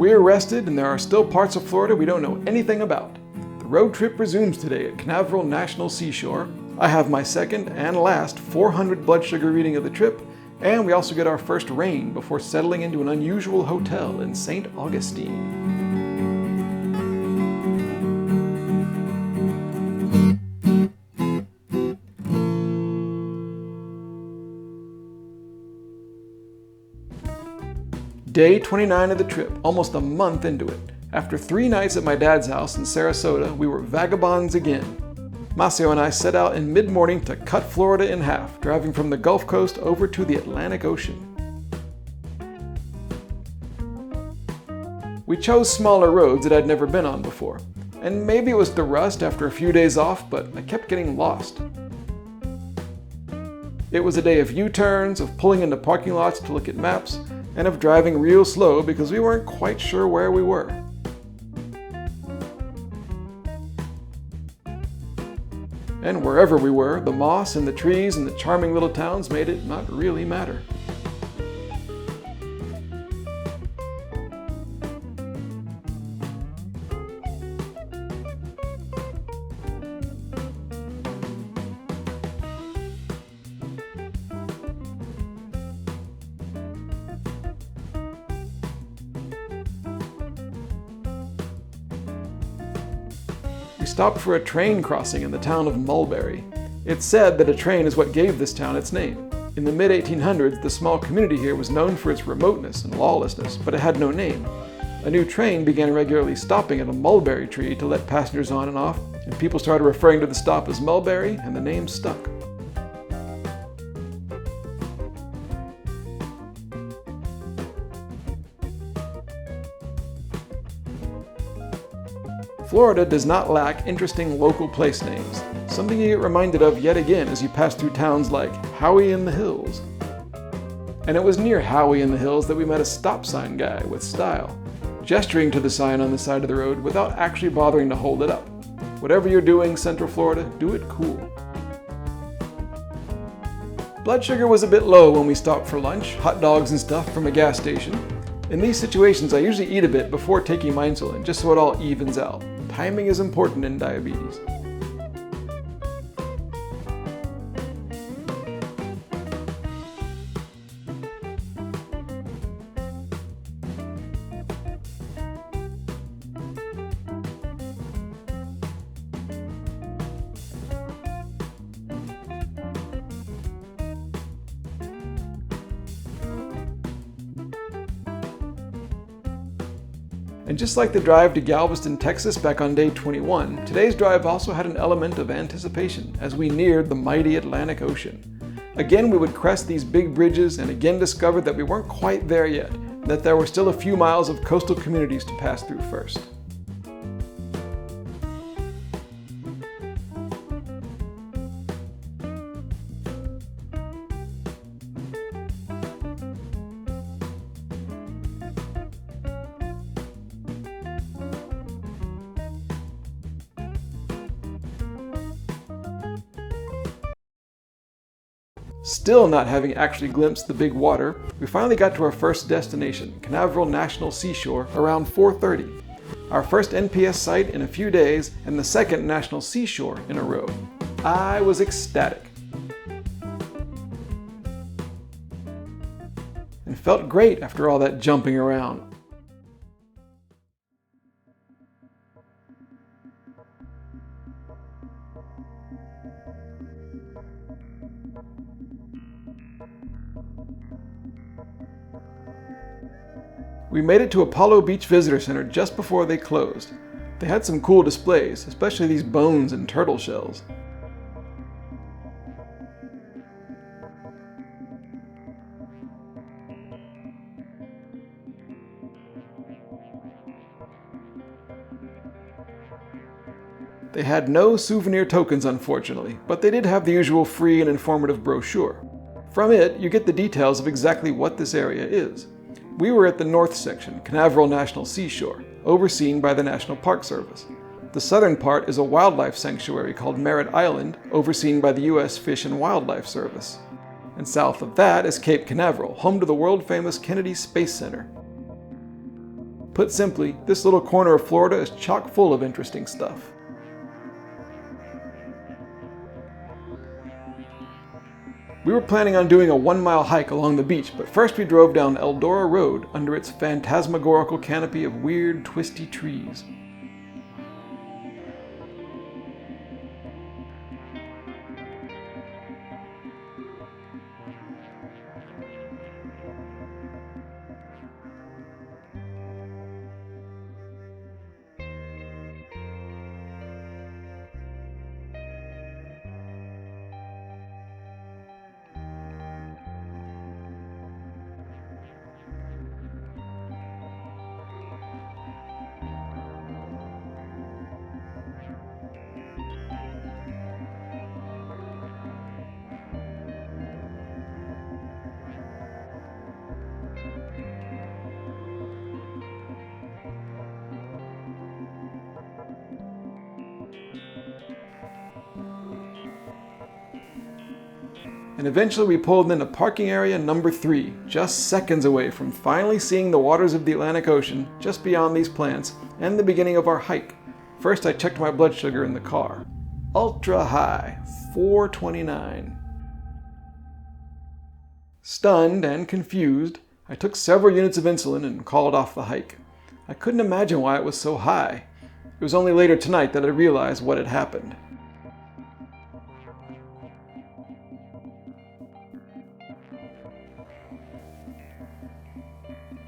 We're rested and there are still parts of Florida we don't know anything about. The road trip resumes today at Canaveral National Seashore. I have my second and last 400 blood sugar reading of the trip, and we also get our first rain before settling into an unusual hotel in St. Augustine. Day 29 of the trip, almost a month into it. After 3 nights at my dad's house in Sarasota, we were vagabonds again. Maceo and I set out in mid-morning to cut Florida in half, driving from the Gulf Coast over to the Atlantic Ocean. We chose smaller roads that I'd never been on before, and maybe it was the rust after a few days off, but I kept getting lost. It was a day of U-turns, of pulling into parking lots to look at maps, and of driving real slow because we weren't quite sure where we were. And wherever we were, the moss and the trees and the charming little towns made it not really matter. We stopped for a train crossing in the town of Mulberry. It's said that a train is what gave this town its name. In the mid-1800s, the small community here was known for its remoteness and lawlessness, but it had no name. A new train began regularly stopping at a mulberry tree to let passengers on and off, and people started referring to the stop as Mulberry, and the name stuck. Florida does not lack interesting local place names, something you get reminded of yet again as you pass through towns like Howey in the Hills. And it was near Howey in the Hills that we met a stop sign guy with style, gesturing to the sign on the side of the road without actually bothering to hold it up. Whatever you're doing, Central Florida, do it cool. Blood sugar was a bit low when we stopped for lunch, hot dogs and stuff from a gas station. In these situations, I usually eat a bit before taking my insulin, just so it all evens out. Timing is important in diabetes. And just like the drive to Galveston, Texas back on day 21, today's drive also had an element of anticipation as we neared the mighty Atlantic Ocean. Again, we would crest these big bridges and again discovered that we weren't quite there yet, and that there were still a few miles of coastal communities to pass through first. Still not having actually glimpsed the big water, we finally got to our first destination, Canaveral National Seashore, around 4:30. Our first NPS site in a few days and the second National Seashore in a row. I was ecstatic. And felt great after all that jumping around. We made it to Apollo Beach Visitor Center just before they closed. They had some cool displays, especially these bones and turtle shells. They had no souvenir tokens, unfortunately, but they did have the usual free and informative brochure. From it, you get the details of exactly what this area is. We were at the north section, Canaveral National Seashore, overseen by the National Park Service. The southern part is a wildlife sanctuary called Merritt Island, overseen by the U.S. Fish and Wildlife Service. And south of that is Cape Canaveral, home to the world-famous Kennedy Space Center. Put simply, this little corner of Florida is chock full of interesting stuff. We were planning on doing a 1-mile hike along the beach, but first we drove down Eldora Road under its phantasmagorical canopy of weird, twisty trees. And eventually we pulled into parking area number 3, just seconds away from finally seeing the waters of the Atlantic Ocean just beyond these plants and the beginning of our hike. First I checked my blood sugar in the car. Ultra high, 429. Stunned and confused, I took several units of insulin and called off the hike. I couldn't imagine why it was so high. It was only later tonight that I realized what had happened.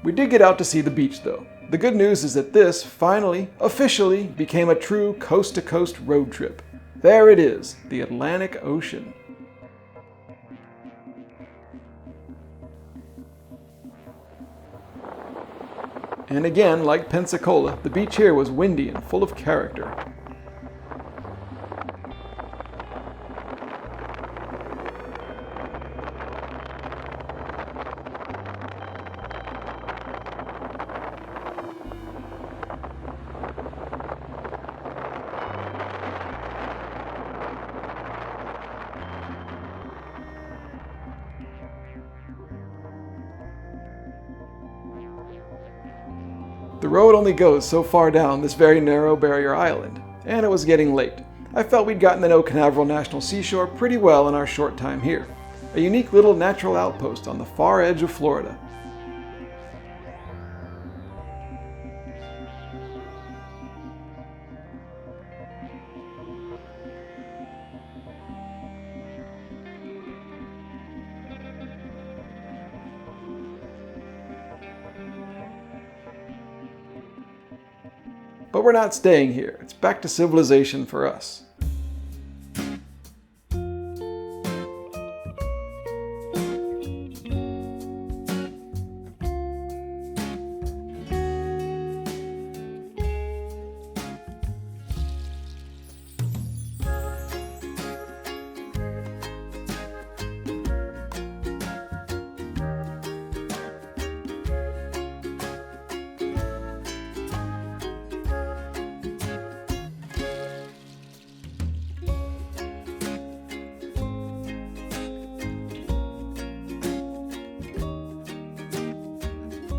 We did get out to see the beach though. The good news is that this, finally, officially, became a true coast-to-coast road trip. There it is, the Atlantic Ocean. And again, like Pensacola, the beach here was windy and full of character. The road only goes so far down this very narrow barrier island, and it was getting late. I felt we'd gotten to know Canaveral National Seashore pretty well in our short time here, a unique little natural outpost on the far edge of Florida. But we're not staying here. It's back to civilization for us.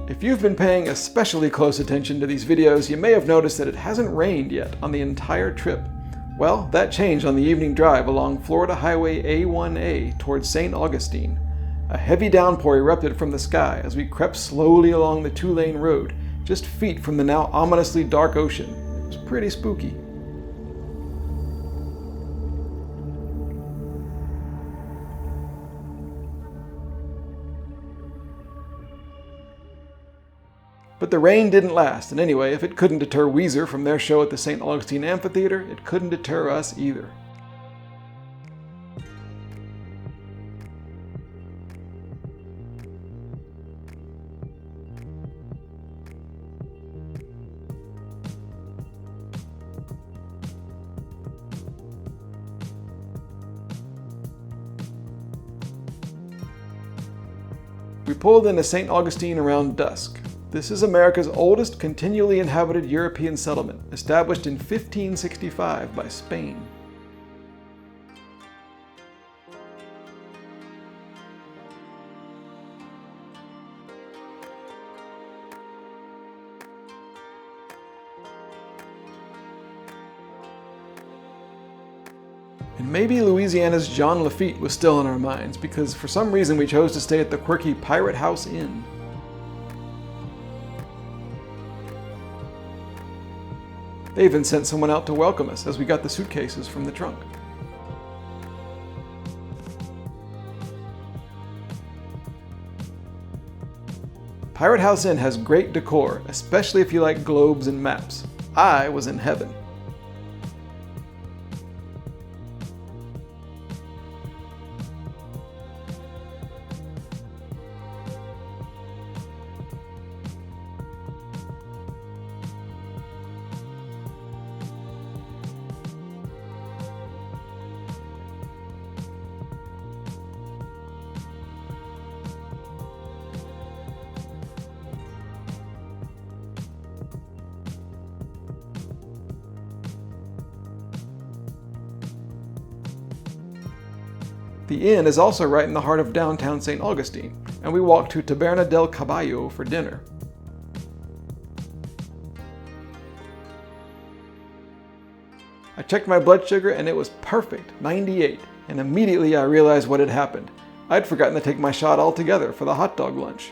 If you've been paying especially close attention to these videos, you may have noticed that it hasn't rained yet on the entire trip. Well, that changed on the evening drive along Florida Highway A1A towards St. Augustine. A heavy downpour erupted from the sky as we crept slowly along the 2-lane road, just feet from the now ominously dark ocean. It was pretty spooky. But the rain didn't last, and anyway, if it couldn't deter Weezer from their show at the St. Augustine Amphitheater, it couldn't deter us either. We pulled into St. Augustine around dusk. This is America's oldest continually inhabited European settlement, established in 1565 by Spain. And maybe Louisiana's John Lafitte was still on our minds, because for some reason we chose to stay at the quirky Pirate House Inn. They even sent someone out to welcome us as we got the suitcases from the trunk. Pirate House Inn has great decor, especially if you like globes and maps. I was in heaven. The inn is also right in the heart of downtown St. Augustine, and we walked to Taberna del Caballo for dinner. I checked my blood sugar and it was perfect, 98, and immediately I realized what had happened. I'd forgotten to take my shot altogether for the hot dog lunch.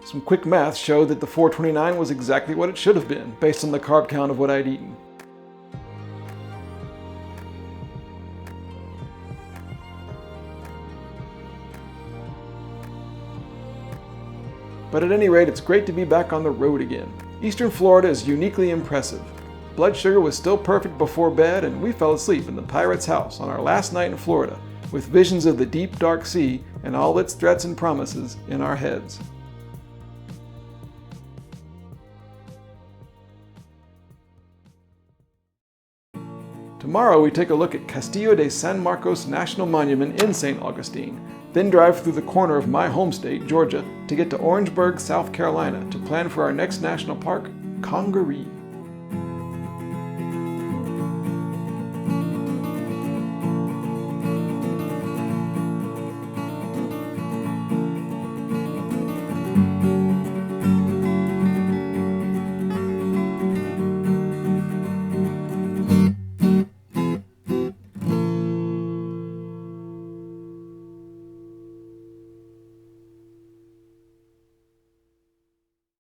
Some quick math showed that the 429 was exactly what it should have been, based on the carb count of what I'd eaten. But at any rate, it's great to be back on the road again. Eastern Florida is uniquely impressive. Blood sugar was still perfect before bed, and we fell asleep in the Pirate's house on our last night in Florida, with visions of the deep, dark sea and all its threats and promises in our heads. Tomorrow we take a look at Castillo de San Marcos National Monument in St. Augustine, then drive through the corner of my home state, Georgia, to get to Orangeburg, South Carolina to plan for our next national park, Congaree.